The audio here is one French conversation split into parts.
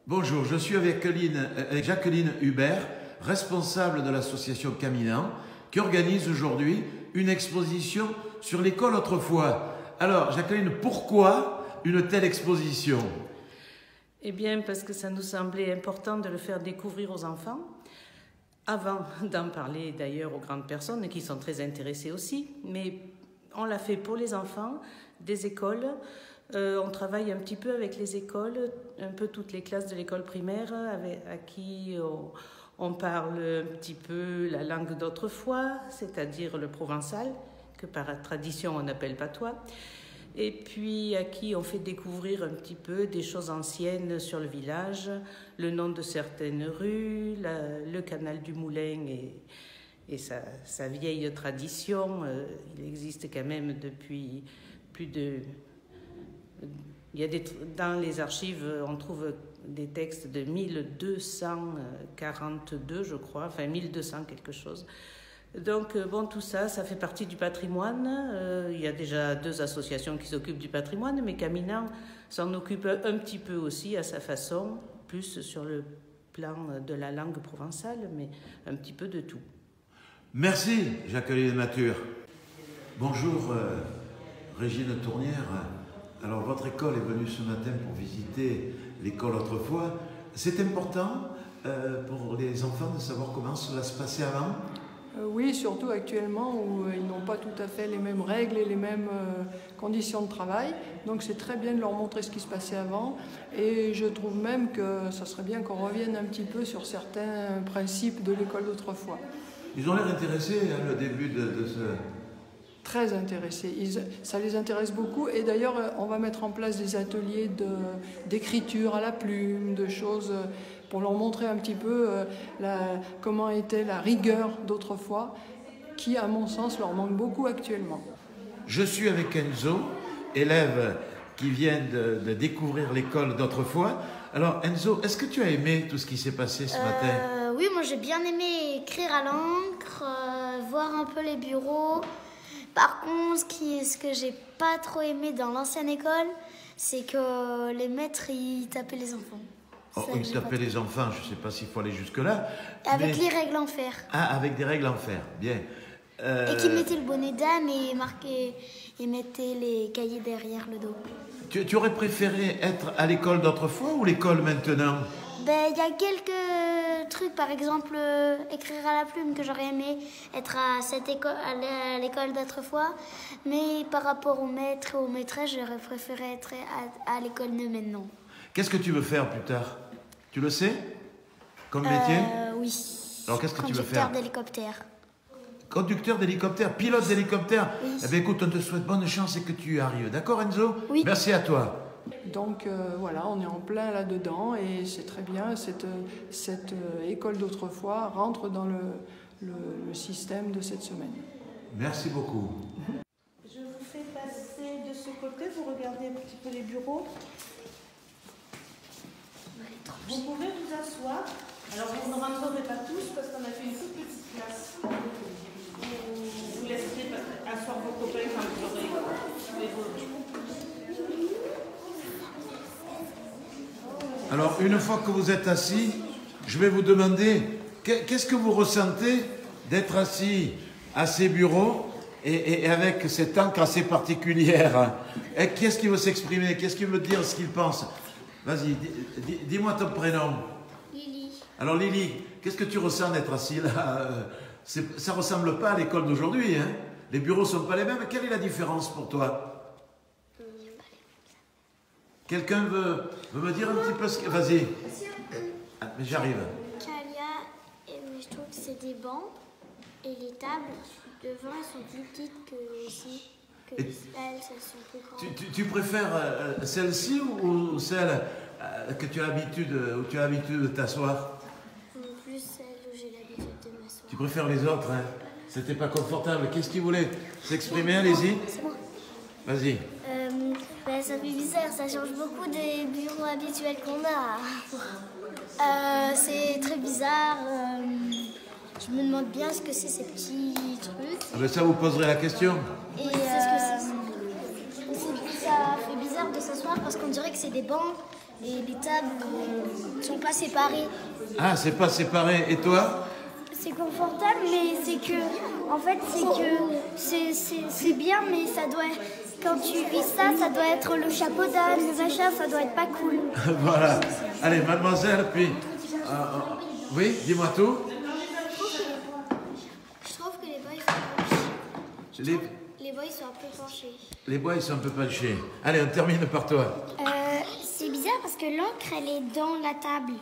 Bonjour, je suis avec Jacqueline Hubert, responsable de l'association Caminant, qui organise aujourd'hui une exposition sur l'école autrefois. Alors, Jacqueline, pourquoi une telle exposition? Eh bien, parce que ça nous semblait important de le faire découvrir aux enfants, avant d'en parler d'ailleurs aux grandes personnes qui sont très intéressées aussi. Mais on l'a fait pour les enfants des écoles. On travaille un petit peu avec les écoles, un peu toutes les classes de l'école primaire, à qui on parle un petit peu la langue d'autrefois, c'est-à-dire le provençal, que par tradition on appelle patois. Et puis à qui on fait découvrir un petit peu des choses anciennes sur le village, le nom de certaines rues, le canal du Moulin et sa vieille tradition. Il existe quand même depuis plus de... dans les archives, on trouve des textes de 1242, je crois, enfin 1200 quelque chose. Donc, bon, tout ça, ça fait partie du patrimoine. Il y a déjà 2 associations qui s'occupent du patrimoine, mais Caminant s'en occupe un petit peu aussi à sa façon, plus sur le plan de la langue provençale, mais un petit peu de tout. Merci, Jacqueline Mature. Bonjour, Régine Tournière. Alors, votre école est venue ce matin pour visiter l'école autrefois. C'est important pour les enfants de savoir comment cela se passait avant? Oui, surtout actuellement où ils n'ont pas tout à fait les mêmes règles et les mêmes conditions de travail. Donc c'est très bien de leur montrer ce qui se passait avant. Et je trouve même que ça serait bien qu'on revienne un petit peu sur certains principes de l'école d'autrefois. Ils ont l'air intéressés, hein, le début de ce... Très intéressés. Ça les intéresse beaucoup. Et d'ailleurs, on va mettre en place des ateliers d'écriture à la plume, de choses pour leur montrer un petit peu comment était la rigueur d'autrefois, qui, à mon sens, leur manque beaucoup actuellement. Je suis avec Enzo, élève qui vient de découvrir l'école d'autrefois. Alors Enzo, est-ce que tu as aimé tout ce qui s'est passé ce matin? Oui, moi j'ai bien aimé écrire à l'encre, voir un peu les bureaux. Par contre, ce que j'ai pas trop aimé dans l'ancienne école, c'est que les maîtres, ils tapaient les enfants. Oh, ils tapaient les enfants, je ne sais pas s'il faut aller jusque-là. Avec les règles en fer. Ah, avec des règles en fer, bien. Et qui mettaient le bonnet d'âne et mettaient les cahiers derrière le dos. Tu aurais préféré être à l'école d'autrefois ou l'école maintenant? Ben, il y a quelques trucs, par exemple, écrire à la plume que j'aurais aimé être à l'école d'autrefois. Mais par rapport aux maîtres et aux maîtresses, j'aurais préféré être à l'école de maintenant. Qu'est-ce que tu veux faire plus tard? Tu le sais? Comme métier? Oui. Alors qu'est-ce que tu veux faire? Conducteur d'hélicoptère. Conducteur d'hélicoptère, pilote d'hélicoptère? Oui. Eh bien écoute, on te souhaite bonne chance et que tu y arrives. D'accord Enzo? Oui. Merci à toi. Donc voilà, on est en plein là-dedans et c'est très bien. Cette école d'autrefois rentre dans le système de cette semaine. Merci beaucoup. Je vous fais passer de ce côté, vous regardez un petit peu les bureaux. Vous pouvez vous asseoir. Alors vous ne rentrerez pas tous parce qu'on a fait une toute petite classe. Vous laisserez asseoir vos copains quand vous aurez vos... Alors, une fois que vous êtes assis, je vais vous demander qu'est-ce que vous ressentez d'être assis à ces bureaux et avec cette encre assez particulière. Qui est-ce qui veut s'exprimer? Qu'est-ce qui veut dire ce qu'il pense? Vas-y, dis-moi ton prénom. Lily. Alors Lily, qu'est-ce que tu ressens d'être assis là? Ça ne ressemble pas à l'école d'aujourd'hui, hein? Les bureaux ne sont pas les mêmes. Quelle est la différence pour toi? Quelqu'un veut me dire un petit peu ce que... Vas-y. Ah, mais j'arrive. Kalia, mais je trouve que c'est des bancs et les tables devant elles sont plus petites que ici. Elles sont plus grandes. Tu préfères celle-ci ou celle que tu as l'habitude, où tu as l'habitude de t'asseoir? Plus celle où j'ai l'habitude de m'asseoir. Tu préfères les autres, hein? C'était pas confortable. Qu'est-ce qu'il voulait s'exprimer? Allez-y. C'est moi. Vas-y. Ça fait bizarre, ça change beaucoup des bureaux habituels qu'on a. C'est très bizarre. Je me demande bien ce que c'est ces petits trucs. Ah ben ça, vous poserez la question. Et ça fait bizarre de s'asseoir parce qu'on dirait que c'est des bancs Et les tables ne sont pas séparées. Ah, c'est pas séparé. Et toi? C'est confortable, mais c'est que, en fait, c'est bien, mais ça doit, quand tu vis ça, ça doit être le chapeau d'âne, le machin, ça doit être pas cool. Voilà. Allez, mademoiselle, puis... oui, dis-moi tout. Je trouve que les bois, ils sont penchés. Les bois, ils sont un peu penchés. Les bois, ils sont un peu penchés. Allez, on termine par toi. C'est bizarre parce que l'encre, elle est dans la table.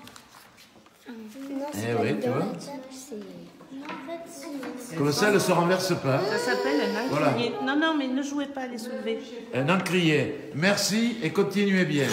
Non, c'est pas oui, tu vois. Non, en fait, Comme ça, elle ne se renverse pas. Ça s'appelle un encrier. Voilà. Non, mais ne jouez pas à les soulever. Un encrier. Merci et continuez bien.